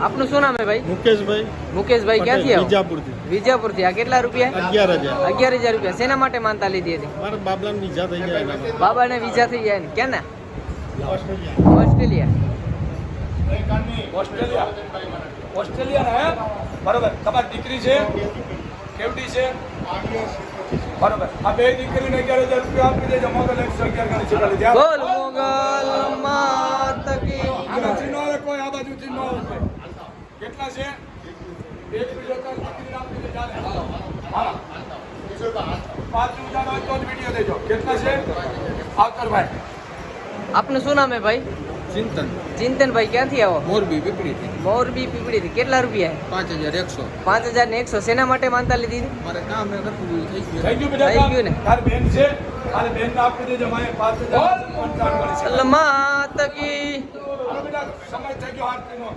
આપનું શું નામ હે ભાઈ? મુકેશભાઈ. મુકેશભાઈ ક્યાંથી આવો? વિજાપુરથી. વિજાપુરથી. આ કેટલા રૂપિયા? 11,000. 11,000 રૂપિયા. શેના માટે માનતા લીધી હતી? મારા બાબલાને વિઝા થઈ ગયા એના. બાબાને વિઝા થઈ ગયા ને? ક્યાં ના? ઓસ્ટ્રેલિયા. ઓસ્ટ્રેલિયા હે બરોબર. તમારી દીકરી છે કેવડી છે બરોબર. આ બે દીકરીને 11,000 રૂપિયા આપી દેજો. મોગલ 111 ગણી છે. બોલ મોગલ માત કી આના ચિહ્નો આવે કોઈ આ બાજુ ચિહ્નો આવે કેટલા છે? એક બીજો તો દીકરીને આપી દે ચાલે. હાલો 5,000 હોય તો જ વિડિયો દેજો. કેટલા છે? આવતરભાઈ. આપનું શું નામ હે ભાઈ? ચિંતન. ચિંતનભાઈ ક્યાંથી આવો? મોરબી પીપળીથી. મોરબી પીપળીથી. કેટલા રૂપિયા? 5,100. 5,100. શેના માટે માનતા લીધી હતી? મારે કામ એ કરતું થઈ થઈ ગયું. ગયું બેટા? થઈ ગયું ને? તારી બેન છે અને બેનને આપી દેજો. મારે 5,000 ગણી છે. માત કી હાલો બેટા સમય થઈ ગયો આરતીનો.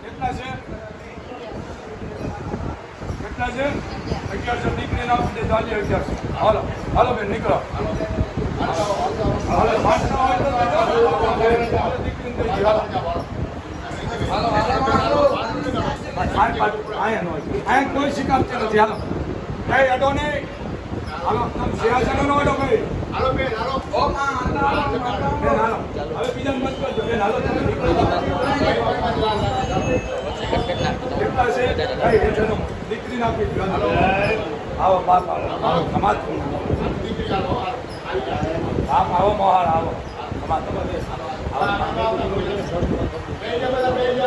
કેટલા છે? કેટલા છે? 1100 દીકરીને આપી દેજો. આજે 1100. હાલો હાલો બેન નીકળો. હાલો વાંચના હોય તો દેજો. હાલો દીકરીને દેજો. હાલો આયા કોઈ શિકાયત નથી. હાલો કઈ અડો નહીં. હાલો સિંહાસનો નો અડો કઈ. હાલો બેન હાલો. બેન હાલો. હવે બીજા મત કરજો. બેન હાલો તમે નીકળો. કેટલા છે? કઈ હેઠળનો દીકરીને આપી દો. હાલો આવો બાપ આવો સમાજ બાપ આવો મોહાળ આવો સમાજ તમે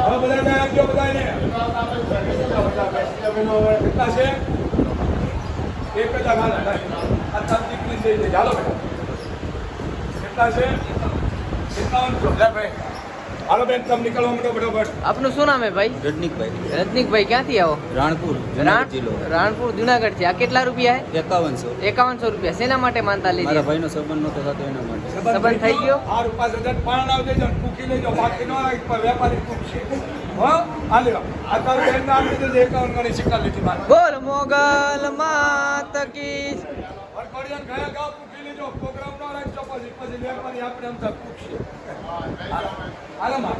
હવે બધા આપજો બધાને. કેટલા છે? 1,000 હાલો આ તાર દીકરી છે. ચાલો બેન કેટલા છે? 5700. લે ભાઈ હાલો બેન તમે નીકળવા માંડો બરોબર. આપનું શું નામ હે ભાઈ? રજનીકભાઈ. રજનીકભાઈ ક્યાંથી આવો? રાણપુર જુનાગઢ જિલ્લો. રાણપુર જુનાગઢ થી. આ કેટલા રૂપિયા હે? 5100. 5100 રૂપિયા. શેના માટે માનતા લીધી? મારા ભાઈનો સંબંધ નતો થતો એના માટે. સંબંધ થઈ ગયો? 5,000 પાણાવ દેજો ને પૂકી લેજો. બાકી નો આવે પર વેપારી પૂકશે. હો હાલો આ તાર બેન નામ દેજો. 51 ગણી સિક્કા લીધી મારે. બોલ મોગલ માત કી વરખોડિયાને ગયા ગાવ પૂકી લેજો. પ્રોગ્રામ ન રાખજો પછી વેપારી આપણે એમ પૂકશે. હાલો માં